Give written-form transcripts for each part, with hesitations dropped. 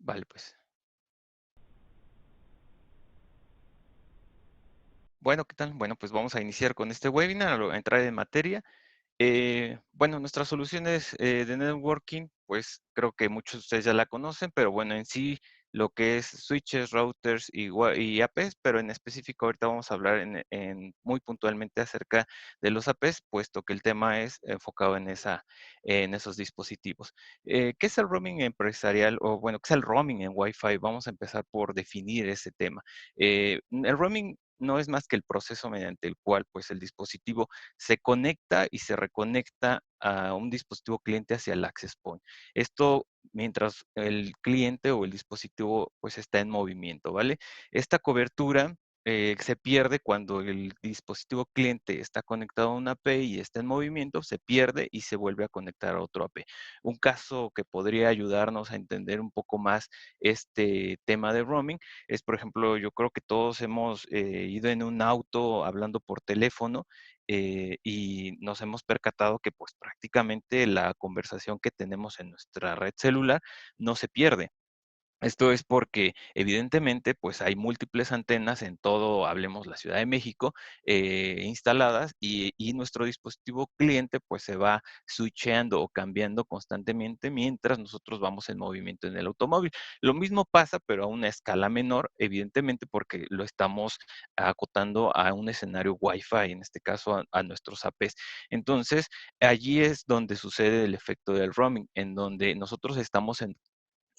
Vale, pues. Bueno, ¿qué tal? Bueno, pues vamos a iniciar con este webinar, a entrar en materia. Bueno, nuestras soluciones de networking, pues creo que muchos de ustedes ya la conocen, pero bueno, en sí lo que es switches, routers y APs, pero en específico ahorita vamos a hablar muy puntualmente acerca de los APs, puesto que el tema es enfocado en esos dispositivos. ¿Qué es el roaming empresarial? O bueno, ¿qué es el roaming en Wi-Fi? Vamos a empezar por definir ese tema. El roaming no es más que el proceso mediante el cual pues el dispositivo se conecta y se reconecta a un dispositivo cliente hacia el access point. Esto mientras el cliente o el dispositivo pues está en movimiento, ¿vale? Esta cobertura se pierde cuando el dispositivo cliente está conectado a una AP y está en movimiento, se pierde y se vuelve a conectar a otro AP. Un caso que podría ayudarnos a entender un poco más este tema de roaming es, por ejemplo, yo creo que todos hemos ido en un auto hablando por teléfono y nos hemos percatado que pues prácticamente la conversación que tenemos en nuestra red celular no se pierde. Esto es porque, evidentemente, pues hay múltiples antenas en todo, hablemos la Ciudad de México, instaladas y nuestro dispositivo cliente pues se va switcheando o cambiando constantemente mientras nosotros vamos en movimiento en el automóvil. Lo mismo pasa, pero a una escala menor, evidentemente porque lo estamos acotando a un escenario Wi-Fi, en este caso a nuestros APs. Entonces, allí es donde sucede el efecto del roaming, en donde nosotros estamos en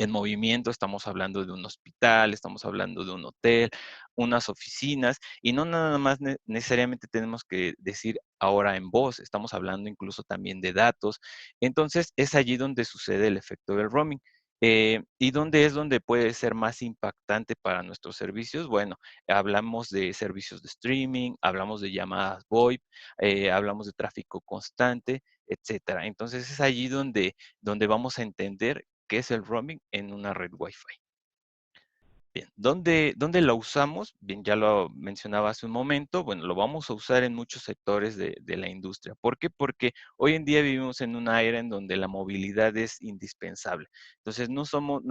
movimiento, estamos hablando de un hospital, estamos hablando de un hotel, unas oficinas, y no nada más necesariamente tenemos que decir ahora en voz, estamos hablando incluso también de datos. Entonces, es allí donde sucede el efecto del roaming. ¿Y dónde es donde puede ser más impactante para nuestros servicios? Bueno, hablamos de servicios de streaming, hablamos de llamadas VoIP, hablamos de tráfico constante, etcétera. Entonces, es allí donde vamos a entender qué es el roaming en una red Wi-Fi. Bien, ¿dónde lo usamos? Bien, ya lo mencionaba hace un momento, bueno, lo vamos a usar en muchos sectores de la industria. ¿Por qué? Porque hoy en día vivimos en una era en donde la movilidad es indispensable. Entonces, no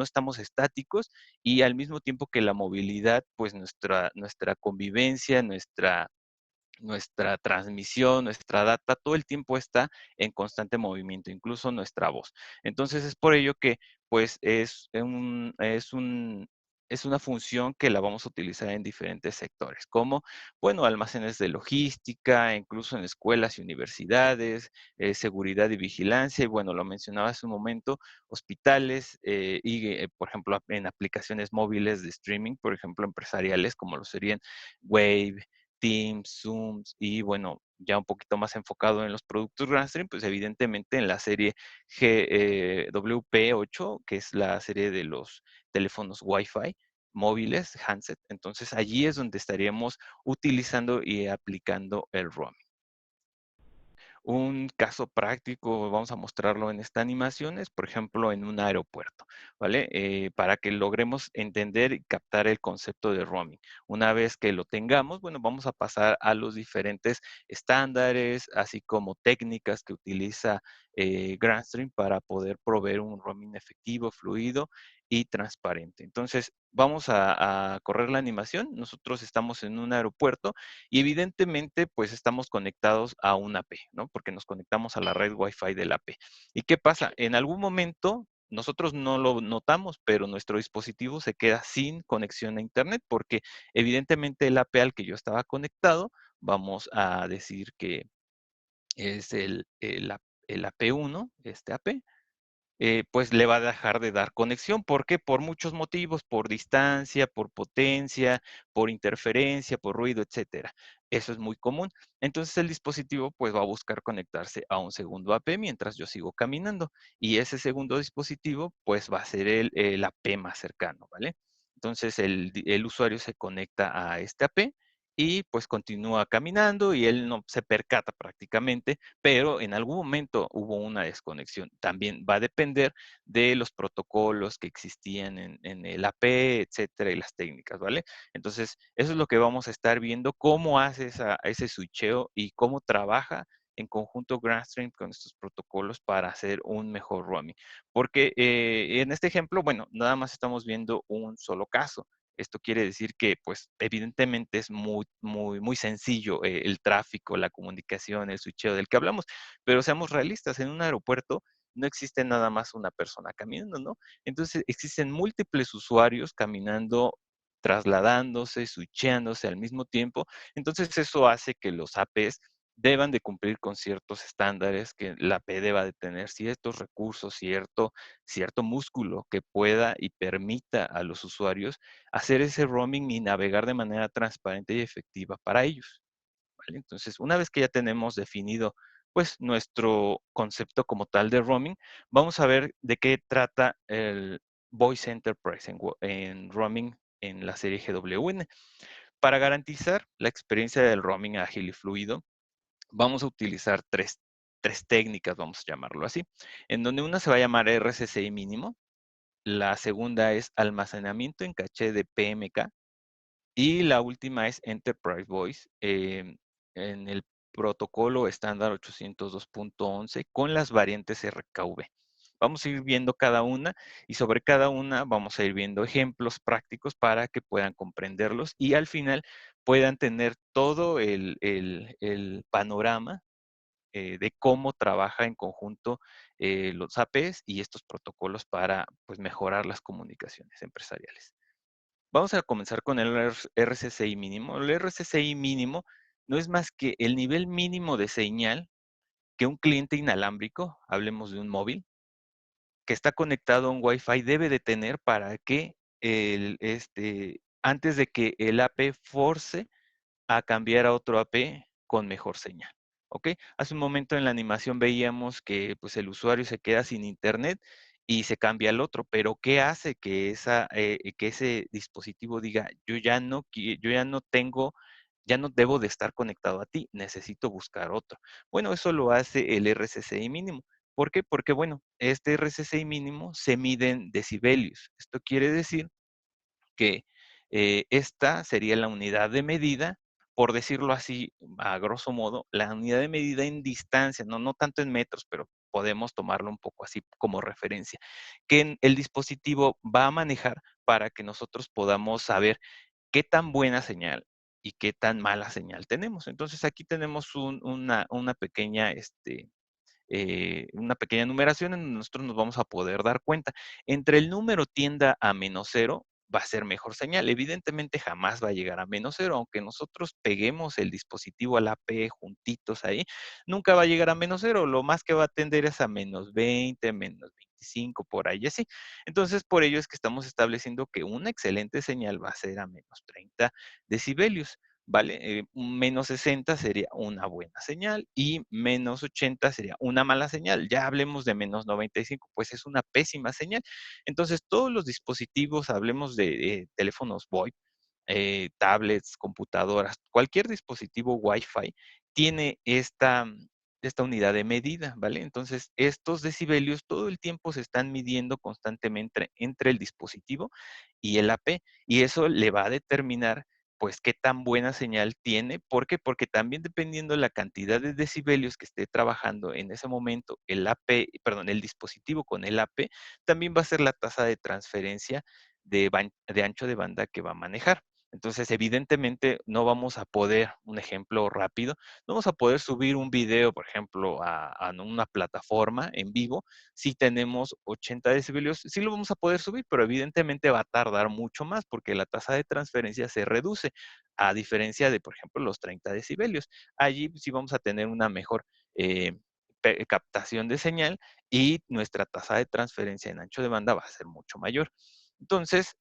estamos estáticos y al mismo tiempo que la movilidad, pues nuestra convivencia, nuestra transmisión, nuestra data, todo el tiempo está en constante movimiento, incluso nuestra voz. Entonces es por ello que pues es una función que la vamos a utilizar en diferentes sectores, como, bueno, almacenes de logística, incluso en escuelas y universidades, seguridad y vigilancia, y bueno, lo mencionaba hace un momento, hospitales por ejemplo, en aplicaciones móviles de streaming, por ejemplo, empresariales, como lo serían Wave, Teams, Zooms y bueno, ya un poquito más enfocado en los productos Grandstream, pues evidentemente en la serie WP8, que es la serie de los teléfonos Wi-Fi móviles, handset. Entonces allí es donde estaríamos utilizando y aplicando el roaming. Un caso práctico, vamos a mostrarlo en esta animación, es por ejemplo en un aeropuerto, ¿vale? Para que logremos entender y captar el concepto de roaming. Una vez que lo tengamos, bueno, vamos a pasar a los diferentes estándares, así como técnicas que utiliza Grandstream para poder proveer un roaming efectivo, fluido y transparente. Entonces, vamos a correr la animación. Nosotros estamos en un aeropuerto y evidentemente, pues estamos conectados a una AP, ¿no? Porque nos conectamos a la red Wi-Fi de la AP. ¿Y qué pasa? En algún momento nosotros no lo notamos, pero nuestro dispositivo se queda sin conexión a Internet porque evidentemente el AP al que yo estaba conectado, vamos a decir que es el AP1, este AP, pues le va a dejar de dar conexión. ¿Por qué? Por muchos motivos, por distancia, por potencia, por interferencia, por ruido, etcétera. Eso es muy común. Entonces el dispositivo pues va a buscar conectarse a un segundo AP mientras yo sigo caminando y ese segundo dispositivo pues va a ser el AP más cercano, ¿vale? Entonces el usuario se conecta a este AP y pues continúa caminando y él no se percata prácticamente, pero en algún momento hubo una desconexión. También va a depender de los protocolos que existían en el AP, etcétera, y las técnicas, ¿vale? Entonces, eso es lo que vamos a estar viendo, cómo hace ese switcheo y cómo trabaja en conjunto Grandstream con estos protocolos para hacer un mejor roaming. Porque en este ejemplo, bueno, nada más estamos viendo un solo caso. Esto quiere decir que, pues, evidentemente es muy sencillo el tráfico, la comunicación, el switcheo del que hablamos, pero seamos realistas, en un aeropuerto no existe nada más una persona caminando, ¿no? Entonces, existen múltiples usuarios caminando, trasladándose, switcheándose al mismo tiempo. Entonces, eso hace que los APs deban de cumplir con ciertos estándares, que la AP deba de tener ciertos recursos, cierto músculo que pueda y permita a los usuarios hacer ese roaming y navegar de manera transparente y efectiva para ellos, ¿vale? Entonces, una vez que ya tenemos definido, pues, nuestro concepto como tal de roaming, vamos a ver de qué trata el Voice Enterprise en roaming en la serie GWN. Para garantizar la experiencia del roaming ágil y fluido, vamos a utilizar tres técnicas, vamos a llamarlo así, en donde una se va a llamar RCCI mínimo, la segunda es almacenamiento en caché de PMK y la última es Enterprise Voice, en el protocolo estándar 802.11 con las variantes RKV. Vamos a ir viendo cada una y sobre cada una vamos a ir viendo ejemplos prácticos para que puedan comprenderlos y al final puedan tener todo el panorama de cómo trabaja en conjunto los APs y estos protocolos para, pues, mejorar las comunicaciones empresariales. Vamos a comenzar con el RCCI mínimo. El RCCI mínimo no es más que el nivel mínimo de señal que un cliente inalámbrico, hablemos de un móvil, que está conectado a un Wi-Fi debe de tener para que antes de que el AP force a cambiar a otro AP con mejor señal, ¿ok? Hace un momento en la animación veíamos que, pues, el usuario se queda sin internet y se cambia al otro, pero, ¿qué hace que ese dispositivo diga: yo ya no debo de estar conectado a ti, necesito buscar otro"? Bueno, eso lo hace el RCCI mínimo. ¿Por qué? Porque, bueno, este RCCI mínimo se mide en decibelios. Esto quiere decir que esta sería la unidad de medida, por decirlo así, a grosso modo, la unidad de medida en distancia, no tanto en metros, pero podemos tomarlo un poco así como referencia, que el dispositivo va a manejar para que nosotros podamos saber qué tan buena señal y qué tan mala señal tenemos. Entonces, aquí tenemos una pequeña numeración en donde nosotros nos vamos a poder dar cuenta. Entre el número tienda a -0, va a ser mejor señal. Evidentemente, jamás va a llegar a -0, aunque nosotros peguemos el dispositivo al AP juntitos ahí, nunca va a llegar a -0, lo más que va a tender es a -20, -25, por ahí así. Entonces, por ello es que estamos estableciendo que una excelente señal va a ser a -30 decibelios. ¿Vale? Menos 60 sería una buena señal y menos 80 sería una mala señal. Ya hablemos de menos 95, pues es una pésima señal. Entonces, todos los dispositivos, hablemos de teléfonos VoIP, tablets, computadoras, cualquier dispositivo Wi-Fi tiene esta unidad de medida, ¿vale? Entonces, estos decibelios todo el tiempo se están midiendo constantemente entre el dispositivo y el AP, y eso le va a determinar, pues, qué tan buena señal tiene. ¿Por qué? Porque también dependiendo la cantidad de decibelios que esté trabajando en ese momento el dispositivo con el AP, también va a ser la tasa de transferencia de ancho de banda que va a manejar. Entonces, evidentemente, no vamos a poder, un ejemplo rápido, no vamos a poder subir un video, por ejemplo, a una plataforma en vivo si tenemos 80 decibelios. Sí lo vamos a poder subir, pero evidentemente va a tardar mucho más porque la tasa de transferencia se reduce, a diferencia de, por ejemplo, los 30 decibelios. Allí sí vamos a tener una mejor eh, captación de señal y nuestra tasa de transferencia en ancho de banda va a ser mucho mayor. Entonces,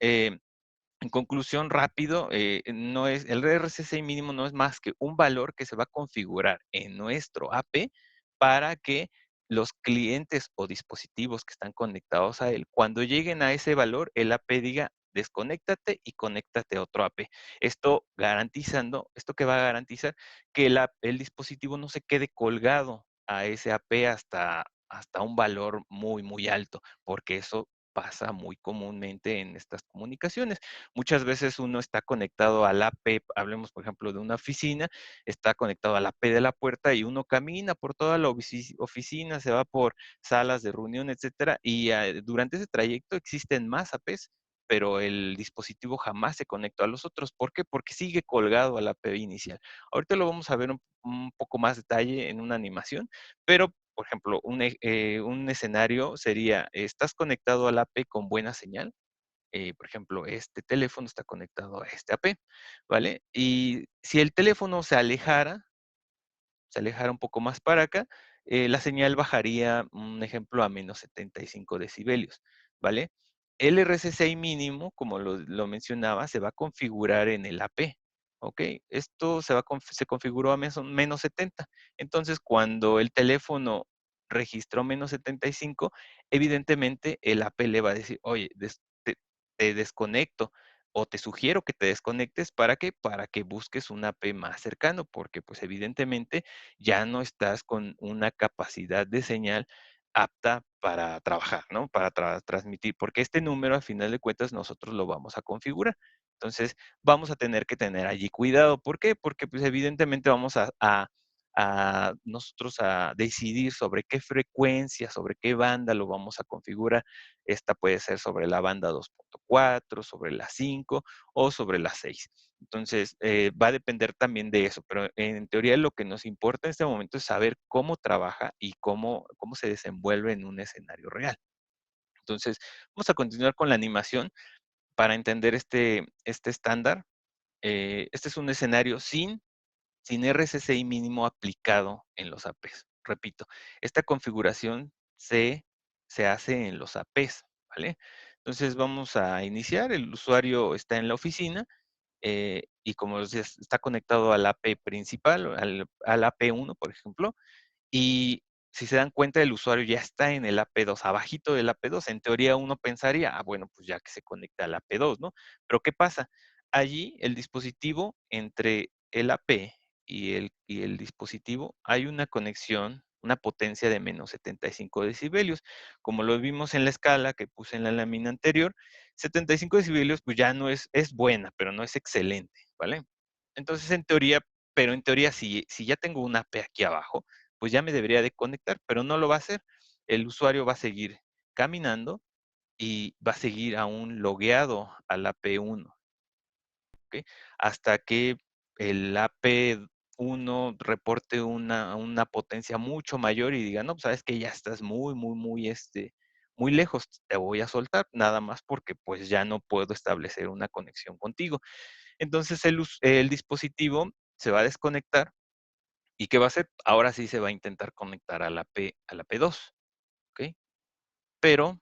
en conclusión, rápido, no es el RSSI mínimo no es más que un valor que se va a configurar en nuestro AP para que los clientes o dispositivos que están conectados a él, cuando lleguen a ese valor, el AP diga: "Desconéctate y conéctate a otro AP". Esto que va a garantizar que el dispositivo no se quede colgado a ese AP hasta un valor muy alto, porque eso pasa muy comúnmente en estas comunicaciones. Muchas veces uno está conectado al AP, hablemos, por ejemplo, de una oficina, está conectado al AP de la puerta y uno camina por toda la oficina, se va por salas de reunión, etcétera, y, durante ese trayecto existen más APs, pero el dispositivo jamás se conectó a los otros. ¿Por qué? Porque sigue colgado al AP inicial. Ahorita lo vamos a ver un poco más detalle en una animación, pero, por ejemplo, un escenario sería, estás conectado al AP con buena señal, por ejemplo, este teléfono está conectado a este AP, ¿vale? Y si el teléfono se alejara un poco más para acá, la señal bajaría, un ejemplo, a -75 decibelios, ¿vale? El RSSI mínimo, como lo mencionaba, se va a configurar en el AP, ¿ok? Esto se configuró a -70. Entonces, cuando el teléfono registró -75, evidentemente el AP le va a decir: "Oye, te desconecto, o te sugiero que te desconectes, ¿para qué? Para que busques un AP más cercano, porque, pues, evidentemente ya no estás con una capacidad de señal apta para trabajar, ¿no? Para transmitir, porque este número, a final de cuentas, nosotros lo vamos a configurar. Entonces, vamos a tener que tener allí cuidado, ¿por qué? Porque, pues, evidentemente vamos a nosotros a decidir sobre qué frecuencia, sobre qué banda lo vamos a configurar. Esta puede ser sobre la banda 2.4, sobre la 5 o sobre la 6. Entonces, va a depender también de eso, pero en teoría lo que nos importa en este momento es saber cómo trabaja y cómo se desenvuelve en un escenario real. Entonces, vamos a continuar con la animación para entender este estándar. Este es un escenario sin RSSI mínimo aplicado en los APs. Repito, esta configuración se hace en los APs, ¿vale? Entonces vamos a iniciar, el usuario está en la oficina, y como decía, está conectado al AP principal, al AP1, por ejemplo, y si se dan cuenta, el usuario ya está en el AP2, abajito del AP2. En teoría, uno pensaría, bueno, pues ya que se conecta al AP2, ¿no? Pero ¿qué pasa? Allí el dispositivo entre el AP y el dispositivo hay una conexión, una potencia de -75 decibelios. Como lo vimos en la escala que puse en la lámina anterior, 75 decibelios, pues ya no es buena, pero no es excelente, ¿vale? Entonces, en teoría, si ya tengo un AP aquí abajo, pues ya me debería de conectar, pero no lo va a hacer. El usuario va a seguir caminando y va a seguir aún logueado al AP1, ¿okey? Hasta que el AP1 reporte una potencia mucho mayor y diga: "No, pues, sabes que ya estás muy, muy, muy, muy lejos, te voy a soltar, nada más porque, pues, ya no puedo establecer una conexión contigo". Entonces el dispositivo se va a desconectar, ¿y qué va a hacer? Ahora sí se va a intentar conectar a la P2, ¿okey? Pero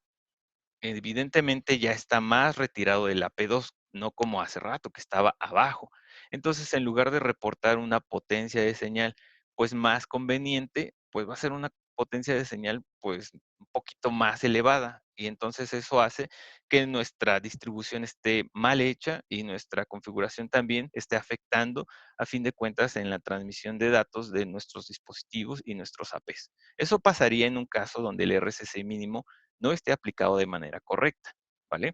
evidentemente ya está más retirado de la P2, no como hace rato que estaba abajo. Entonces, en lugar de reportar una potencia de señal, pues, más conveniente, pues, va a ser una potencia de señal, pues, un poquito más elevada. Y entonces eso hace que nuestra distribución esté mal hecha y nuestra configuración también esté afectando, a fin de cuentas, en la transmisión de datos de nuestros dispositivos y nuestros APs. Eso pasaría en un caso donde el RSSI mínimo no esté aplicado de manera correcta, ¿vale?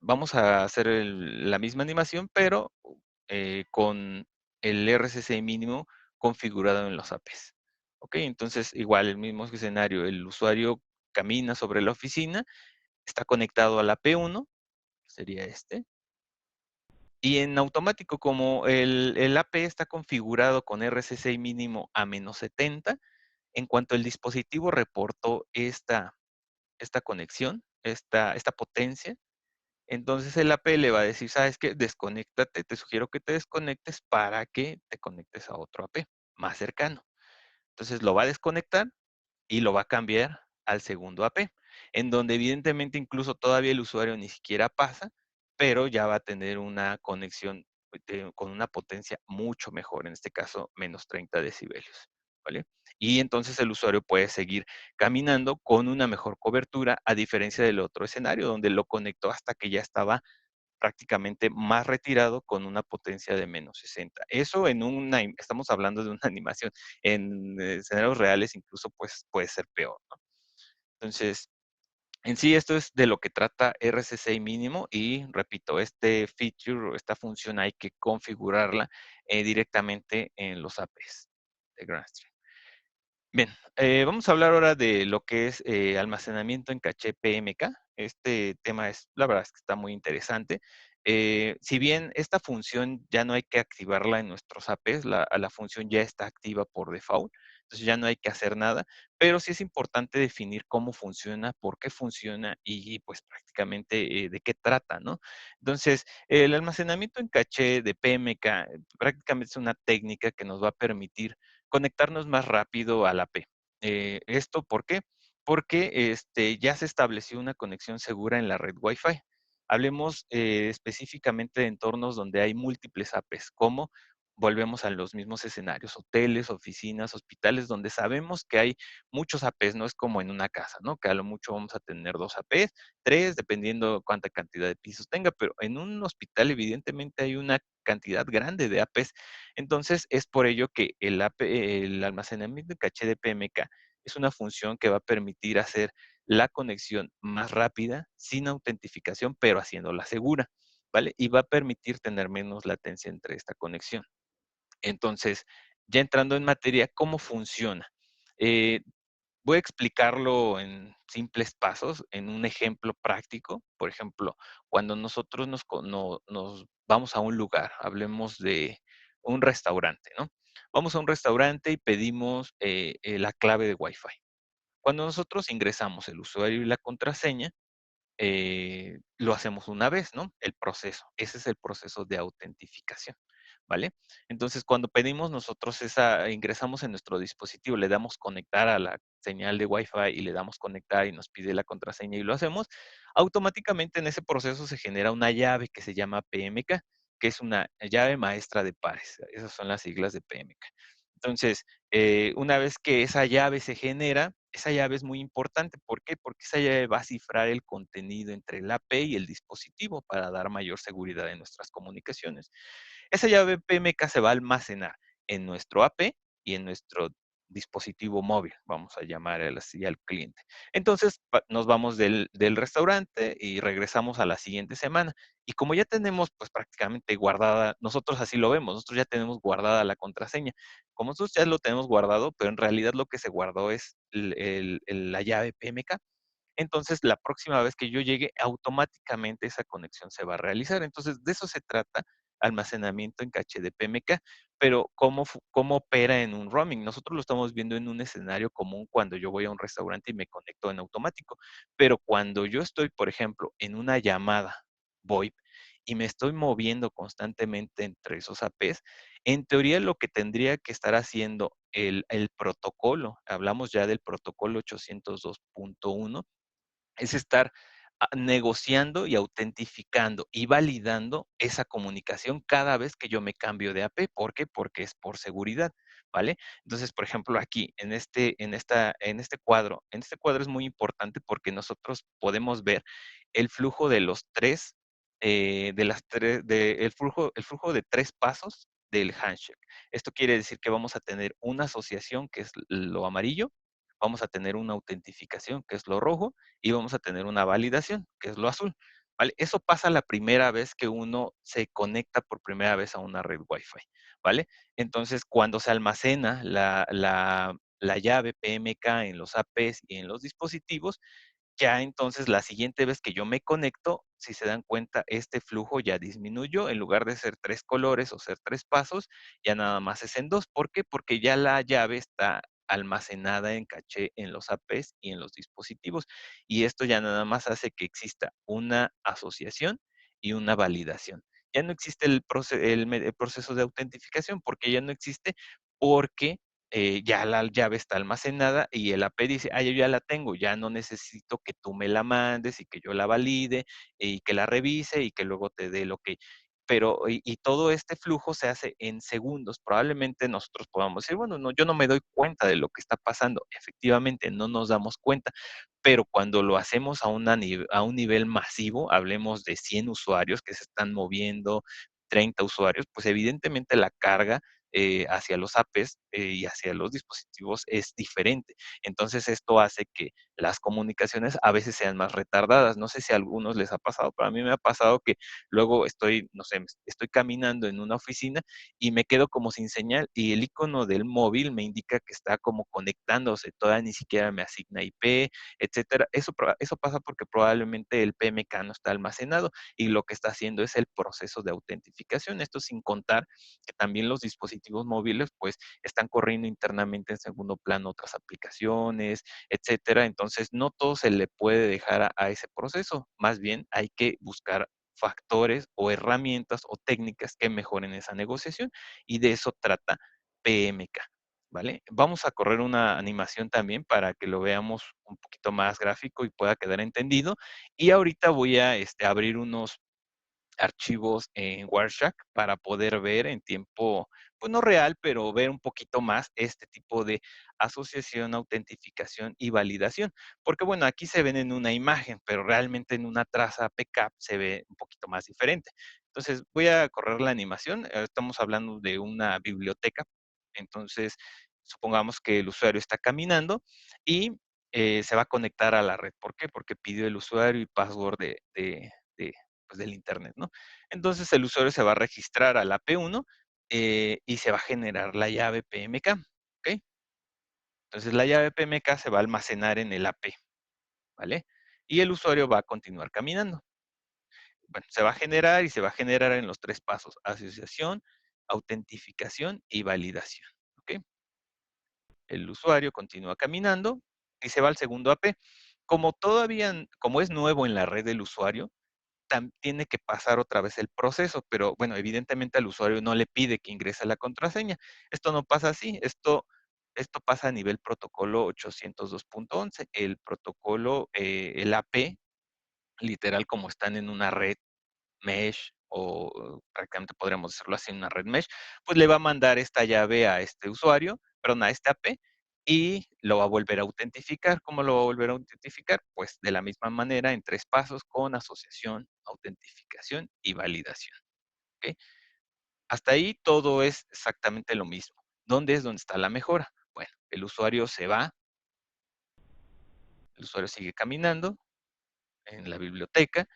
Vamos a hacer la misma animación, pero con el RSSI mínimo configurado en los APs. ¿Ok? Entonces, igual el mismo escenario, el usuario camina sobre la oficina, está conectado a la P1, sería este, y en automático, como el AP está configurado con RSSI mínimo a -70, en cuanto el dispositivo reportó esta conexión, esta potencia, entonces el AP le va a decir: "¿Sabes qué? Desconéctate, te sugiero que te desconectes para que te conectes a otro AP más cercano". Entonces lo va a desconectar y lo va a cambiar al segundo AP, en donde evidentemente incluso todavía el usuario ni siquiera pasa, pero ya va a tener una conexión con una potencia mucho mejor, en este caso -30 decibelios, ¿vale? Y entonces el usuario puede seguir caminando con una mejor cobertura, a diferencia del otro escenario, donde lo conectó hasta que ya estaba prácticamente más retirado con una potencia de -60. Eso estamos hablando de una animación, en escenarios reales incluso, pues, puede ser peor, ¿no? Entonces, En sí, esto es de lo que trata RCCI mínimo y, repito, este feature o esta función hay que configurarla, directamente en los APs de GrandStream. Bien, vamos a hablar ahora de lo que es, almacenamiento en caché PMK. Este tema es, la verdad es que está muy interesante. Si bien esta función ya no hay que activarla en nuestros APs, la función ya está activa por default, entonces ya no hay que hacer nada, pero sí es importante definir cómo funciona, por qué funciona y, pues, prácticamente, de qué trata, ¿no? Entonces, el almacenamiento en caché de PMK prácticamente es una técnica que nos va a permitir conectarnos más rápido a la AP. ¿Esto por qué? Porque, ya se estableció una conexión segura en la red Wi-Fi. Hablemos, específicamente de entornos donde hay múltiples APs, como volvemos a los mismos escenarios, hoteles, oficinas, hospitales, donde sabemos que hay muchos APs, no es como en una casa, ¿no? Que a lo mucho vamos a tener 2 APs, 3, dependiendo cuánta cantidad de pisos tenga, pero en un hospital evidentemente hay una cantidad grande de APs. Entonces, es por ello que el almacenamiento de caché de PMK es una función que va a permitir hacer la conexión más rápida, sin autentificación, pero haciéndola segura, ¿vale? Y va a permitir tener menos latencia entre esta conexión. Entonces, ya entrando en materia, ¿cómo funciona? Eh, Voy a explicarlo en simples pasos, en un ejemplo práctico. Por ejemplo, cuando nosotros nos vamos a un lugar, hablemos de un restaurante, ¿no? Vamos a un restaurante y pedimos, la clave de Wi-Fi. Cuando nosotros ingresamos el usuario y la contraseña, lo hacemos una vez, ¿no? El proceso. Ese es el proceso de autentificación, ¿vale? Entonces, cuando pedimos nosotros ingresamos en nuestro dispositivo, le damos conectar a la señal de Wi-Fi y le damos conectar y nos pide la contraseña y lo hacemos, automáticamente en ese proceso se genera una llave que se llama PMK, que es una llave maestra de pares. Esas son las siglas de PMK. Entonces, una vez que esa llave se genera, esa llave es muy importante. ¿Por qué? Porque esa llave va a cifrar el contenido entre el AP y el dispositivo para dar mayor seguridad en nuestras comunicaciones. Esa llave PMK se va a almacenar en nuestro AP y en nuestro dispositivo móvil, vamos a llamar así al cliente. Entonces, nos vamos del restaurante y regresamos a la siguiente semana. Y como ya tenemos, pues, prácticamente guardada, nosotros así lo vemos, nosotros ya tenemos guardada la contraseña. Como nosotros ya lo tenemos guardado, pero en realidad lo que se guardó es la llave PMK. Entonces, la próxima vez que yo llegue, automáticamente esa conexión se va a realizar. Entonces, de eso se trata almacenamiento en caché de PMK, pero ¿cómo opera en un roaming? Nosotros lo estamos viendo en un escenario común cuando yo voy a un restaurante y me conecto en automático, pero cuando yo estoy, por ejemplo, en una llamada VoIP y me estoy moviendo constantemente entre esos APs, en teoría lo que tendría que estar haciendo el protocolo, hablamos ya del protocolo 802.1, es estar negociando y autentificando y validando esa comunicación cada vez que yo me cambio de AP. ¿Por qué? Porque es por seguridad, ¿vale? Entonces, por ejemplo, aquí en este cuadro es muy importante porque nosotros podemos ver el flujo de los 3, de las 3, el flujo de 3 pasos del handshake. Esto quiere decir que vamos a tener una asociación, que es lo amarillo, vamos a tener una autentificación, que es lo rojo, y vamos a tener una validación, que es lo azul, ¿vale? Eso pasa la primera vez que uno se conecta por primera vez a una red Wi-Fi, ¿vale? Entonces, cuando se almacena la llave PMK en los APs y en los dispositivos, ya entonces la siguiente vez que yo me conecto, si se dan cuenta, este flujo ya disminuyó, en lugar de ser 3 colores o ser 3 pasos, ya nada más es en 2. ¿Por qué? Porque ya la llave está almacenada en caché en los APs y en los dispositivos, y esto ya nada más hace que exista una asociación y una validación. Ya no existe el proceso de autentificación, porque ya no existe, porque ya la llave está almacenada y el AP dice: "Ah, yo ya la tengo, ya no necesito que tú me la mandes y que yo la valide y que la revise y que luego te dé el okey". Pero todo este flujo se hace en segundos. Probablemente nosotros podamos decir: "Bueno, no, yo no me doy cuenta de lo que está pasando". Efectivamente, no nos damos cuenta, pero cuando lo hacemos a un nivel masivo, hablemos de 100 usuarios que se están moviendo, 30 usuarios, pues evidentemente la carga hacia los APs y hacia los dispositivos es diferente. Entonces, esto hace que las comunicaciones a veces sean más retardadas. No sé si a algunos les ha pasado, pero a mí me ha pasado que luego estoy, no sé, estoy caminando en una oficina y me quedo como sin señal y el icono del móvil me indica que está como conectándose, todavía ni siquiera me asigna IP, etcétera. Eso pasa porque probablemente el PMK no está almacenado y lo que está haciendo es el proceso de autentificación. Esto sin contar que también los dispositivos móviles pues están corriendo internamente en segundo plano otras aplicaciones, etcétera. Entonces, no todo se le puede dejar a ese proceso. Más bien hay que buscar factores o herramientas o técnicas que mejoren esa negociación y de eso trata PMK, ¿vale? Vamos a correr una animación también para que lo veamos un poquito más gráfico y pueda quedar entendido. Y ahorita voy a abrir unos archivos en Wireshark para poder ver en tiempo, pues no real, pero ver un poquito más este tipo de asociación, autentificación y validación. Porque bueno, aquí se ven en una imagen, pero realmente en una traza PCAP se ve un poquito más diferente. Entonces voy a correr la animación. Estamos hablando de una biblioteca. Entonces, supongamos que el usuario está caminando y se va a conectar a la red. ¿Por qué? Porque pidió el usuario y password de pues, del internet, ¿no? Entonces el usuario se va a registrar a la P1 y se va a generar la llave PMK, ¿ok? Entonces la llave PMK se va a almacenar en el AP, ¿vale? Y el usuario va a continuar caminando. Bueno, se va a generar y se va a generar en los tres pasos: asociación, autentificación y validación, ¿ok? El usuario continúa caminando y se va al segundo AP. Como es nuevo en la red del usuario, tiene que pasar otra vez el proceso, pero bueno, evidentemente al usuario no le pide que ingrese la contraseña. Esto no pasa así, esto pasa a nivel protocolo 802.11. El protocolo, el AP, literal como están en una red mesh o prácticamente podríamos decirlo así, una red mesh, pues le va a mandar esta llave a este usuario, perdón, a este AP y lo va a volver a autentificar. ¿Cómo lo va a volver a autentificar? Pues de la misma manera, en tres pasos, con asociación, autentificación y validación, ¿ok? Hasta ahí todo es exactamente lo mismo. ¿Dónde es donde está la mejora? Bueno, el usuario se va, el usuario sigue caminando en la biblioteca,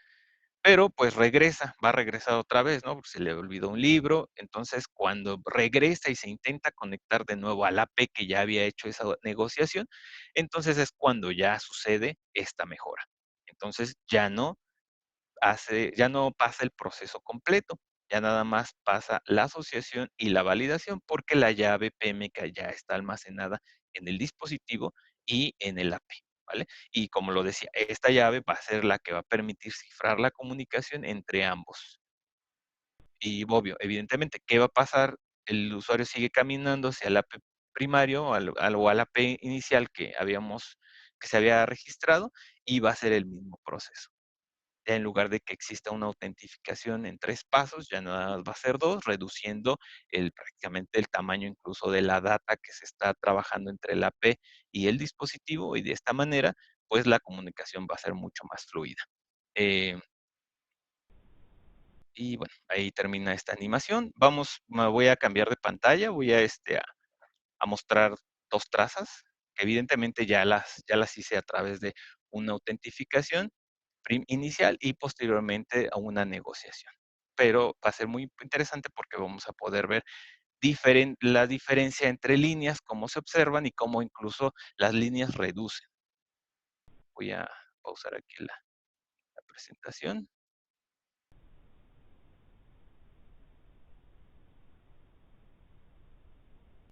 pero pues regresa, va a regresar otra vez, ¿no? Porque se le olvidó un libro. Entonces, cuando regresa y se intenta conectar de nuevo al AP que ya había hecho esa negociación, entonces es cuando ya sucede esta mejora. Entonces, ya no pasa el proceso completo, ya nada más pasa la asociación y la validación porque la llave PMK ya está almacenada en el dispositivo y en el AP, ¿vale? Y como lo decía, esta llave va a ser la que va a permitir cifrar la comunicación entre ambos. Y obvio, evidentemente, ¿qué va a pasar? El usuario sigue caminando hacia el AP primario o al AP inicial que se había registrado y va a ser el mismo proceso. Ya en lugar de que exista una autentificación en 3 pasos, ya nada más va a ser 2, reduciendo prácticamente el tamaño incluso de la data que se está trabajando entre el AP y el dispositivo, y de esta manera, pues, la comunicación va a ser mucho más fluida. Eh, y bueno, ahí termina esta animación. Me voy a cambiar de pantalla, voy a mostrar 2 trazas, que evidentemente ya las hice a través de una autentificación inicial y posteriormente a una negociación. Pero va a ser muy interesante porque vamos a poder ver la diferencia entre líneas, cómo se observan y cómo incluso las líneas reducen. Voy a pausar aquí la presentación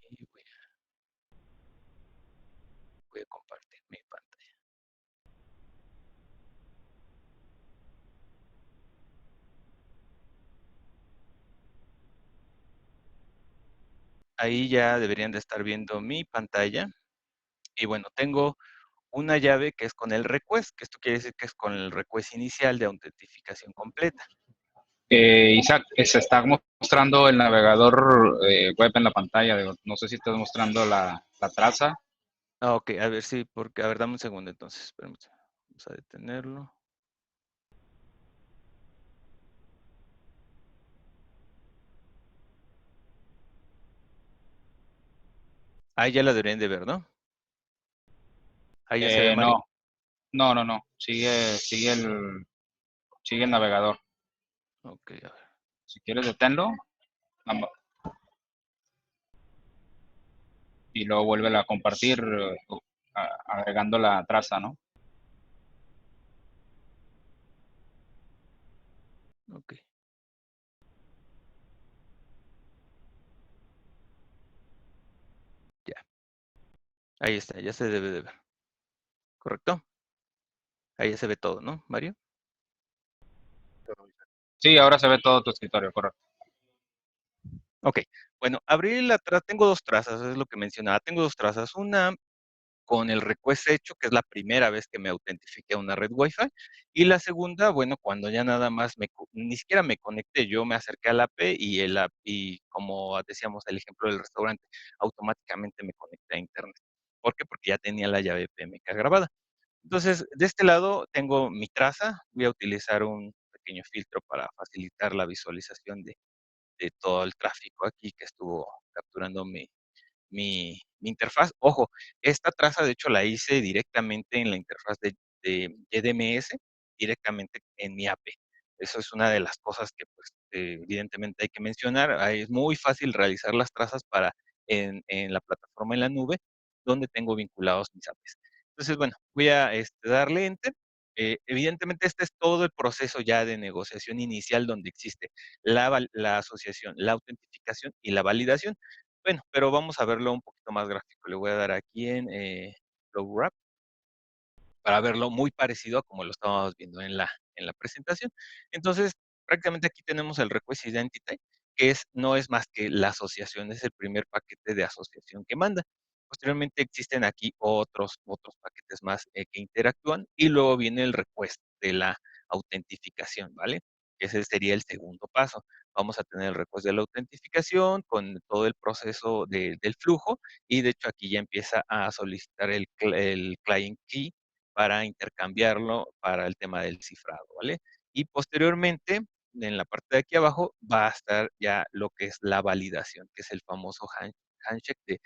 y voy a compartir mi pantalla. Ahí ya deberían de estar viendo mi pantalla. Y bueno, tengo una llave que es con el request, que esto quiere decir que es con el request inicial de autentificación completa. Isaac, se está mostrando el navegador web en la pantalla. No sé si estás mostrando la traza. Ah, ok, a ver, sí, porque, a ver, dame un segundo entonces, permítame. Vamos a detenerlo. Ahí ya la deberían de ver, ¿no? Ahí ya se ve No, amarillo. No, no, no. Sigue el navegador. Ok, a ver. Si quieres deténlo y luego vuelve a compartir agregando la traza, ¿no? Ok, ya. Ahí está, ya se debe de ver. ¿Correcto? Ahí ya se ve todo, ¿no, Mario? Sí, ahora se ve todo tu escritorio, correcto. Ok. Bueno, abrí la traza, tengo dos trazas, es lo que mencionaba. Tengo dos trazas. Una con el request hecho, que es la primera vez que me autentifiqué a una red Wi-Fi. Y la segunda, bueno, cuando ya nada más ni siquiera me conecté, yo me acerqué al AP y como decíamos el ejemplo del restaurante, automáticamente me conecté a internet. ¿Por qué? Porque ya tenía la llave PMK grabada. Entonces, de este lado tengo mi traza, voy a utilizar un pequeño filtro para facilitar la visualización de todo el tráfico aquí que estuvo capturando mi interfaz. Ojo, esta traza de hecho la hice directamente en la interfaz de DMS, directamente en mi AP. Eso es una de las cosas que pues evidentemente hay que mencionar. Ahí es muy fácil realizar las trazas en la plataforma en la nube donde tengo vinculados mis APs. Entonces, bueno, voy a darle Enter. Evidentemente este es todo el proceso ya de negociación inicial donde existe la asociación, la autentificación y la validación. Bueno, pero vamos a verlo un poquito más gráfico. Le voy a dar aquí en Flow Wrap para verlo muy parecido a como lo estábamos viendo en la presentación. Entonces, prácticamente aquí tenemos el Request Identity, que no es más que la asociación, es el primer paquete de asociación que manda. Posteriormente existen aquí otros paquetes más que interactúan y luego viene el request de la autentificación, ¿vale? Que ese sería el segundo paso. Vamos a tener el request de la autentificación con todo el proceso del flujo y de hecho aquí ya empieza a solicitar el client key para intercambiarlo para el tema del cifrado, ¿vale? Y posteriormente, en la parte de aquí abajo, va a estar ya lo que es la validación, que es el famoso handshake de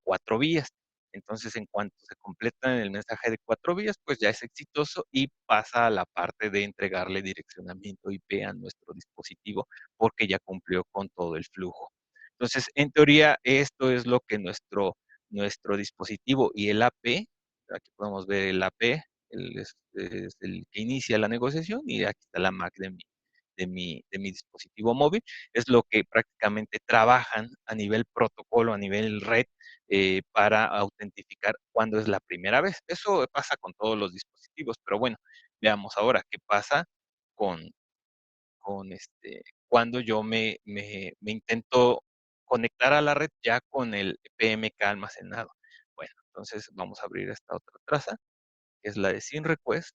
4 vías. Entonces, en cuanto se completa el mensaje de 4 vías, pues ya es exitoso y pasa a la parte de entregarle direccionamiento IP a nuestro dispositivo, porque ya cumplió con todo el flujo. Entonces, en teoría, esto es lo que nuestro dispositivo y el AP, aquí podemos ver el AP, es el que inicia la negociación, y aquí está la MAC de mi dispositivo móvil, es lo que prácticamente trabajan a nivel protocolo, a nivel red, para autentificar cuando es la primera vez. Eso pasa con todos los dispositivos, pero bueno, veamos ahora qué pasa con, cuando yo me intento conectar a la red ya con el PMK almacenado. Bueno, entonces vamos a abrir esta otra traza, que es la de sin request,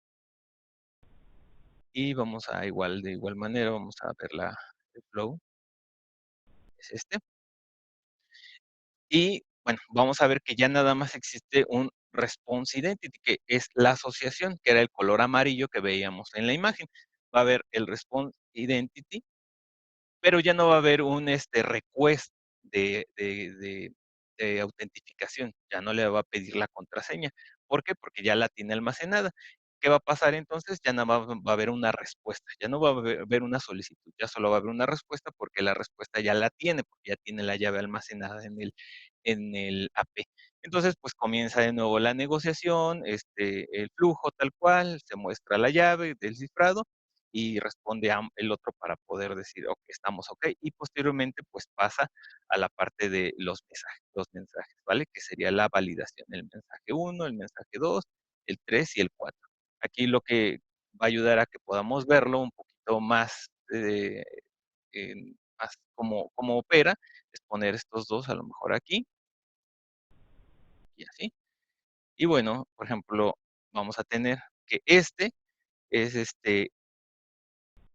y vamos a de igual manera, vamos a ver el flow, es este. Y bueno, vamos a ver que ya nada más existe un response identity, que es la asociación, que era el color amarillo que veíamos en la imagen. Va a haber el response identity, pero ya no va a haber un request de autentificación, ya no le va a pedir la contraseña. ¿Por qué? Porque ya la tiene almacenada. ¿Qué va a pasar entonces? Ya nada más va a haber una respuesta, ya no va a haber una solicitud, ya solo va a haber una respuesta porque la respuesta ya la tiene, porque ya tiene la llave almacenada en el AP. Entonces, pues comienza de nuevo la negociación, el flujo tal cual, se muestra la llave del cifrado y responde el otro para poder decir, ok, estamos ok, y posteriormente pues pasa a la parte de los mensajes, ¿vale? Que sería la validación, el mensaje 1, el mensaje 2, el 3 y el 4. Aquí lo que va a ayudar a que podamos verlo un poquito más, más como opera, es poner estos dos a lo mejor aquí y así. Y bueno, por ejemplo, vamos a tener que es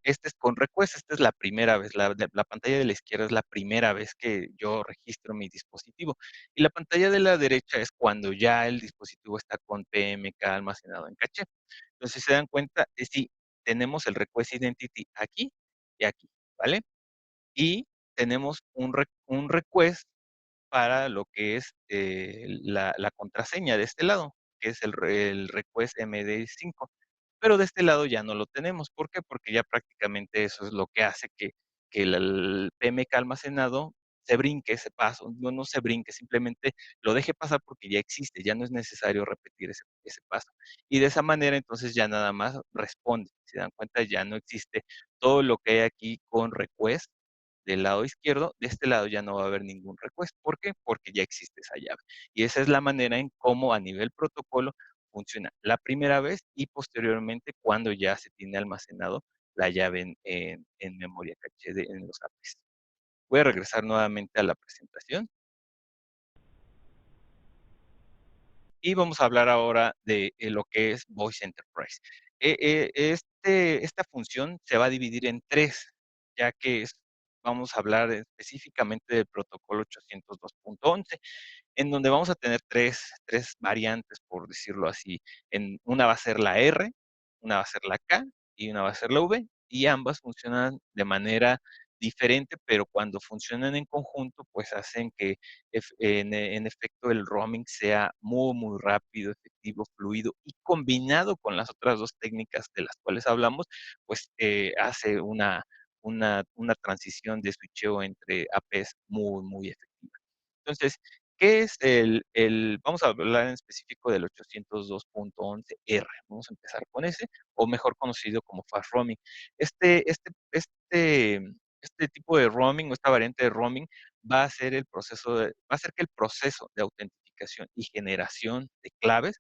es con request, esta es la primera vez, la pantalla de la izquierda es la primera vez que yo registro mi dispositivo. Y la pantalla de la derecha es cuando ya el dispositivo está con PMK almacenado en caché. Entonces, si se dan cuenta, sí, tenemos el request identity aquí y aquí, ¿vale? Y tenemos un request para lo que es la contraseña de este lado. que es el request MD5. Pero de este lado ya no lo tenemos, ¿por qué? Porque ya prácticamente eso es lo que hace que el PMK almacenado se brinque ese paso, no se brinque, simplemente lo deje pasar porque ya existe, ya no es necesario repetir ese paso. Y de esa manera, entonces, ya nada más responde. Si se dan cuenta, ya no existe todo lo que hay aquí con request del lado izquierdo, de este lado ya no va a haber ningún request. ¿Por qué? Porque ya existe esa llave. Y esa es la manera en cómo a nivel protocolo funciona la primera vez y posteriormente cuando ya se tiene almacenado la llave en memoria caché en los APIs. Voy a regresar nuevamente a la presentación y vamos a hablar ahora de lo que es Voice Enterprise. Esta función se va a dividir en tres, ya que vamos a hablar específicamente del protocolo 802.11, en donde vamos a tener tres variantes, por decirlo así. Una va a ser la R, una va a ser la K y una va a ser la V, y ambas funcionan de manera diferente, pero cuando funcionan en conjunto, pues hacen que en efecto el roaming sea muy, muy rápido, efectivo, fluido, y combinado con las otras dos técnicas de las cuales hablamos, pues hace una transición de switcheo entre APs muy, muy efectiva. Entonces, ¿qué es vamos a hablar en específico del 802.11R? Vamos a empezar con ese, o mejor conocido como fast roaming. Este, este, este, este tipo de roaming, o esta variante de roaming, va a hacer que el proceso de autentificación y generación de claves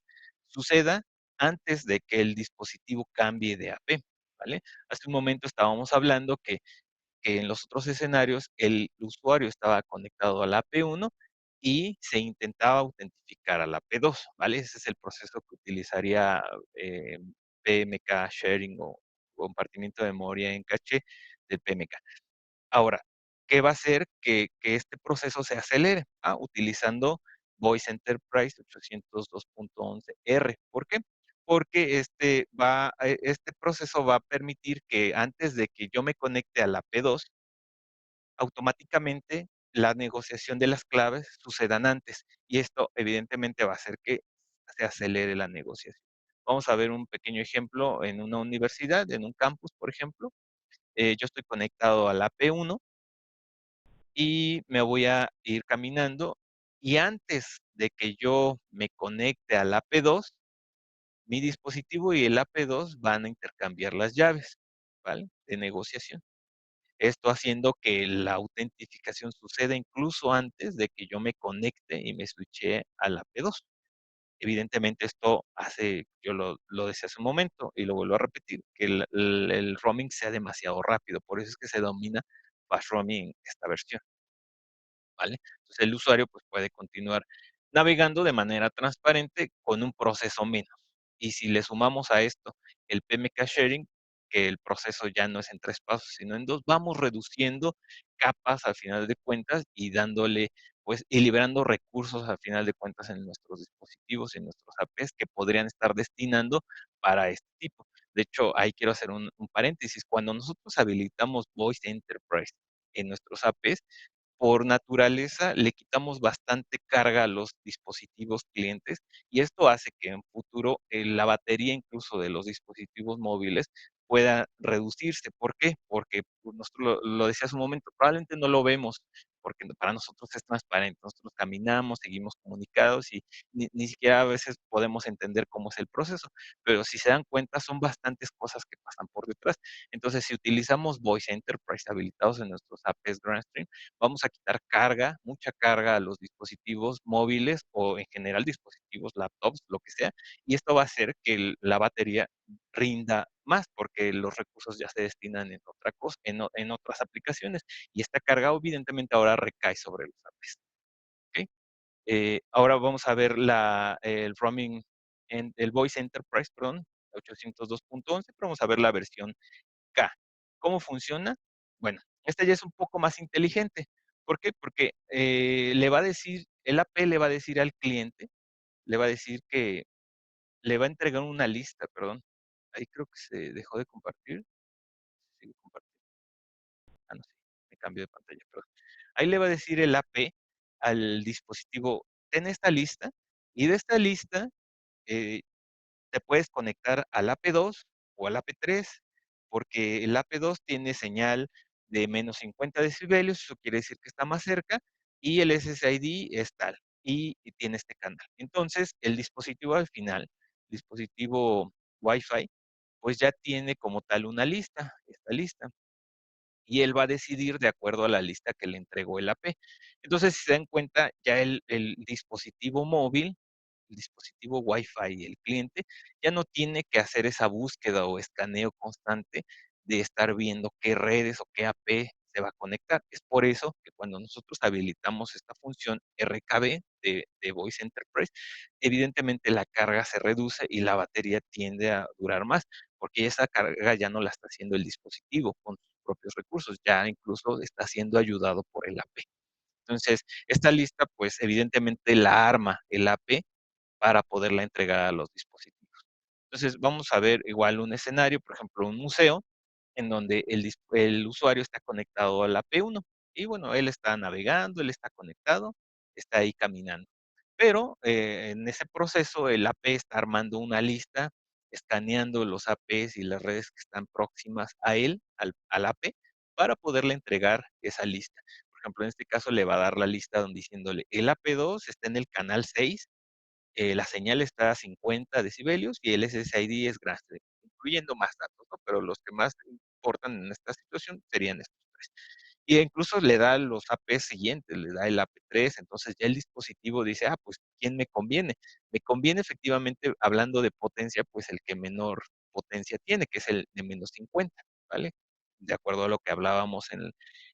suceda antes de que el dispositivo cambie de AP, ¿vale? Hace un momento estábamos hablando que en los otros escenarios el usuario estaba conectado a la AP1 y se intentaba autentificar a la AP2, ¿vale? Ese es el proceso que utilizaría eh, PMK sharing o compartimiento de memoria en caché del PMK. Ahora, ¿qué va a hacer que este proceso se acelere? Utilizando Voice Enterprise 802.11R. ¿Por qué? Porque este proceso va a permitir que antes de que yo me conecte a la P2, automáticamente la negociación de las claves sucedan antes. Y esto evidentemente va a hacer que se acelere la negociación. Vamos a ver un pequeño ejemplo en una universidad, en un campus, por ejemplo. Yo estoy conectado a la P1 y me voy a ir caminando, y antes de que yo me conecte al AP2, mi dispositivo y el AP2 van a intercambiar las llaves, ¿vale? De negociación. Esto haciendo que la autentificación suceda incluso antes de que yo me conecte y me switche al AP2. Evidentemente esto hace, yo lo decía hace un momento y lo vuelvo a repetir, que el roaming sea demasiado rápido. Por eso es que se domina fast roaming esta versión. ¿Vale? Entonces el usuario pues puede continuar navegando de manera transparente con un proceso menos. Y si le sumamos a esto el PMK sharing, que el proceso ya no es en tres pasos, sino en dos, vamos reduciendo capas al final de cuentas y dándole, pues, y liberando recursos al final de cuentas en nuestros dispositivos, en nuestros APs que podrían estar destinando para este tipo. De hecho, ahí quiero hacer un paréntesis. Cuando nosotros habilitamos Voice Enterprise en nuestros APs, por naturaleza le quitamos bastante carga a los dispositivos clientes, y esto hace que en futuro la batería incluso de los dispositivos móviles pueda reducirse. ¿Por qué? Porque pues, nosotros lo decía hace un momento, probablemente no lo vemos porque para nosotros es transparente, nosotros caminamos, seguimos comunicados y ni siquiera a veces podemos entender cómo es el proceso, pero si se dan cuenta son bastantes cosas que pasan por detrás. Entonces, si utilizamos Voice Enterprise habilitados en nuestros APs GrandStream, vamos a quitar carga, mucha carga a los dispositivos móviles o en general dispositivos, laptops, lo que sea, y esto va a hacer que la batería rinda más porque los recursos ya se destinan en otra cosa, en otras aplicaciones, y esta carga evidentemente ahora recae sobre los APs. ¿Ok? Ahora vamos a ver el roaming, el Voice Enterprise, perdón, 802.11, pero vamos a ver la versión K. ¿Cómo funciona? Bueno, esta ya es un poco más inteligente. ¿Por qué? Porque le va a decir, el AP le va a decir al cliente, le va a decir que le va a entregar una lista, perdón. Ahí creo que se dejó de compartir. Sigue compartiendo. No, sí, me cambió de pantalla, perdón. Ahí le va a decir el AP al dispositivo, ten esta lista, y de esta lista eh, te puedes conectar al AP2 o al AP3, porque el AP2 tiene señal de -50 decibelios, eso quiere decir que está más cerca, y el SSID es tal, y tiene este canal. Entonces, el dispositivo al final, dispositivo Wi-Fi, pues ya tiene como tal una lista, esta lista, y él va a decidir de acuerdo a la lista que le entregó el AP. Entonces, si se dan cuenta, ya el dispositivo móvil, el dispositivo Wi-Fi, el cliente, ya no tiene que hacer esa búsqueda o escaneo constante de estar viendo qué redes o qué AP se va a conectar. Es por eso que cuando nosotros habilitamos esta función RKB de Voice Enterprise, evidentemente la carga se reduce y la batería tiende a durar más, porque esa carga ya no la está haciendo el dispositivo con sus propios recursos, ya incluso está siendo ayudado por el AP. Entonces, esta lista, pues evidentemente la arma el AP para poderla entregar a los dispositivos. Entonces, vamos a ver igual un escenario, por ejemplo, un museo, en donde el usuario está conectado a la P1 y bueno, él está navegando, él está conectado, está ahí caminando. Pero en ese proceso el AP está armando una lista, escaneando los APs y las redes que están próximas a él, al AP, para poderle entregar esa lista. Por ejemplo, en este caso le va a dar la lista donde diciéndole, el AP2 está en el canal 6, la señal está a 50 decibelios y el SSID es grande, incluyendo más datos, ¿no? Pero los que más importan en esta situación serían estos tres. Y incluso le da los AP siguientes, le da el AP3, entonces ya el dispositivo dice, ah, pues, ¿quién me conviene? Me conviene efectivamente, hablando de potencia, pues el que menor potencia tiene, que es el de -50, ¿vale? De acuerdo a lo que hablábamos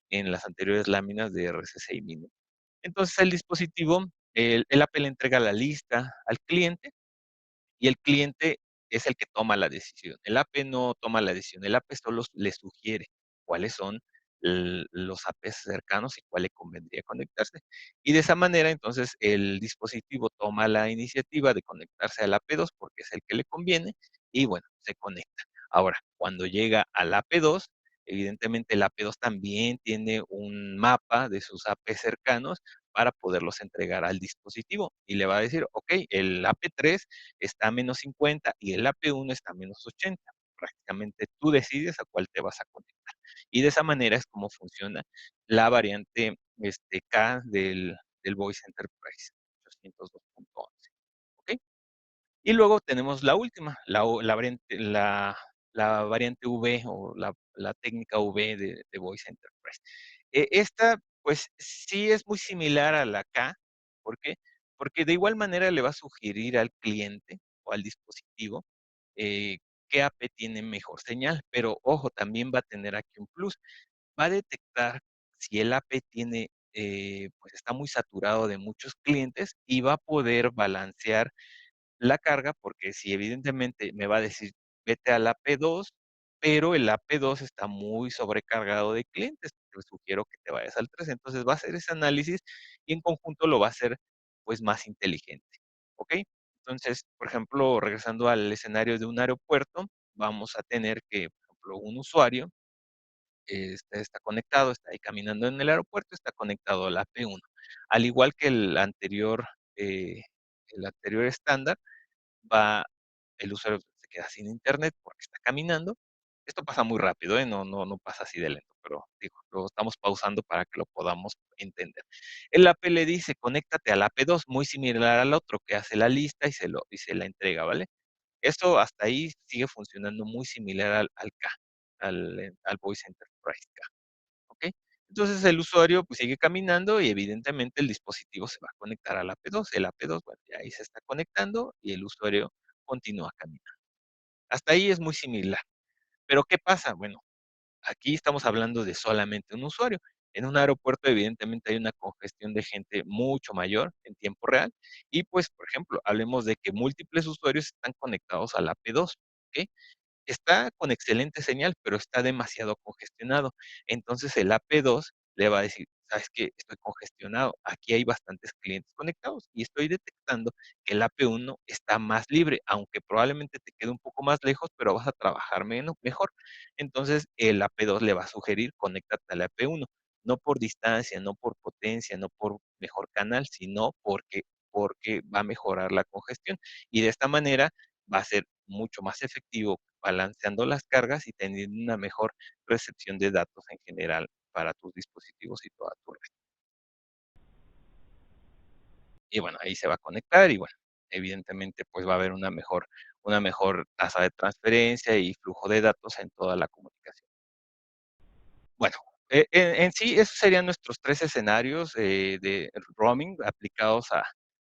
en las anteriores láminas de RC6 Mini. Entonces el dispositivo, el Apple entrega la lista al cliente y el cliente es el que toma la decisión. El AP no toma la decisión, el AP solo le sugiere cuáles son los APs cercanos y cuál le convendría conectarse. Y de esa manera, entonces, el dispositivo toma la iniciativa de conectarse al AP2 porque es el que le conviene y bueno, se conecta. Ahora, cuando llega al AP2, evidentemente el AP2 también tiene un mapa de sus APs cercanos para poderlos entregar al dispositivo y le va a decir, ok, el AP3 está a -50 y el AP1 está a -80. Prácticamente tú decides a cuál te vas a conectar. Y de esa manera es como funciona la variante K del Voice Enterprise 802.11. ¿Ok? Y luego tenemos la última, la variante V o la técnica V de Voice Enterprise. Esta, pues, sí es muy similar a la K, ¿por qué? Porque de igual manera le va a sugerir al cliente o al dispositivo, eh, qué AP tiene mejor señal, pero ojo, también va a tener aquí un plus, va a detectar si el AP tiene, pues, está muy saturado de muchos clientes y va a poder balancear la carga, porque si evidentemente me va a decir: "Vete a la P2", pero el AP2 está muy sobrecargado de clientes, te sugiero que te vayas al 3. Entonces, va a hacer ese análisis y en conjunto lo va a hacer, pues, más inteligente, ¿ok? Entonces, por ejemplo, regresando al escenario de un aeropuerto, vamos a tener que, por ejemplo, un usuario, está conectado, está ahí caminando en el aeropuerto, está conectado a la P1. Al igual que el anterior estándar, va el usuario se queda sin internet porque está caminando. Esto pasa muy rápido, ¿eh? No pasa así de lento, pero digo, lo estamos pausando para que lo podamos entender. El AP le dice: "Conéctate al AP2", muy similar al otro, que hace la lista y se la entrega, ¿vale? Esto hasta ahí sigue funcionando muy similar al K, al Voice Enterprise K, ¿okey? Entonces, el usuario, pues, sigue caminando y evidentemente el dispositivo se va a conectar al AP2. El AP2, bueno, ya ahí se está conectando y el usuario continúa caminando. Hasta ahí es muy similar. Pero, ¿qué pasa? Bueno, aquí estamos hablando de solamente un usuario. En un aeropuerto, evidentemente, hay una congestión de gente mucho mayor en tiempo real y, pues, por ejemplo, hablemos de que múltiples usuarios están conectados al AP2, ¿okey? Está con excelente señal, pero está demasiado congestionado. Entonces el AP2 le va a decir, ¿sabes qué? Estoy congestionado, aquí hay bastantes clientes conectados y estoy detectando que el AP1 está más libre, aunque probablemente te quede un poco más lejos, pero vas a trabajar mejor. Entonces el AP2 le va a sugerir, conéctate al AP1, no por distancia, no por potencia, no por mejor canal, sino porque porque va a mejorar la congestión. Y de esta manera va a ser mucho más efectivo balanceando las cargas y teniendo una mejor recepción de datos en general para tus dispositivos y toda tu red. Y bueno, ahí se va a conectar y bueno, evidentemente, pues va a haber una mejor tasa de transferencia y flujo de datos en toda la comunicación. Bueno, en sí, esos serían nuestros 3 escenarios, de roaming aplicados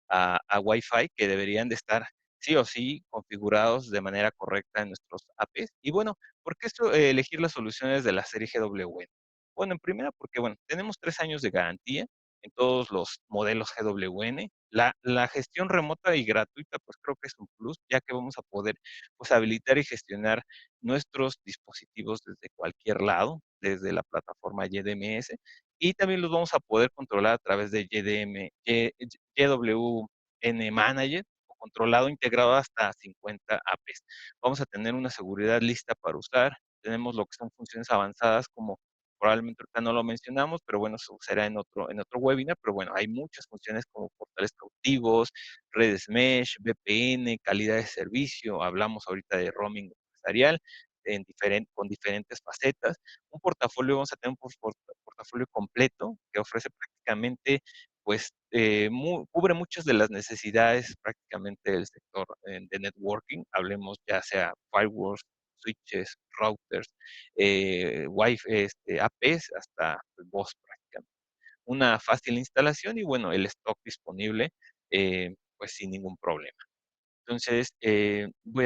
a Wi-Fi, que deberían de estar sí o sí configurados de manera correcta en nuestros APs. Y bueno, ¿por qué elegir las soluciones de la serie GWN? Bueno, en primera, porque, bueno, tenemos 3 años de garantía en todos los modelos GWN. La gestión remota y gratuita, pues, creo que es un plus, ya que vamos a poder, pues, habilitar y gestionar nuestros dispositivos desde cualquier lado, desde la plataforma YDMS, y también los vamos a poder controlar a través de YWN Manager, o controlado integrado hasta 50 APs. Vamos a tener una seguridad lista para usar, tenemos lo que son funciones avanzadas como probablemente ahorita no lo mencionamos, pero bueno, eso será en otro webinar, pero bueno, hay muchas funciones como portales cautivos, redes mesh, VPN, calidad de servicio, hablamos ahorita de roaming empresarial, con diferentes facetas. Un portafolio, vamos a tener un portafolio completo que ofrece prácticamente, pues, cubre muchas de las necesidades prácticamente del sector de networking. Hablemos ya sea firewalls, switches, routers, APs, hasta pues, voz prácticamente. Una fácil instalación y bueno, el stock disponible, pues sin ningún problema. Entonces, voy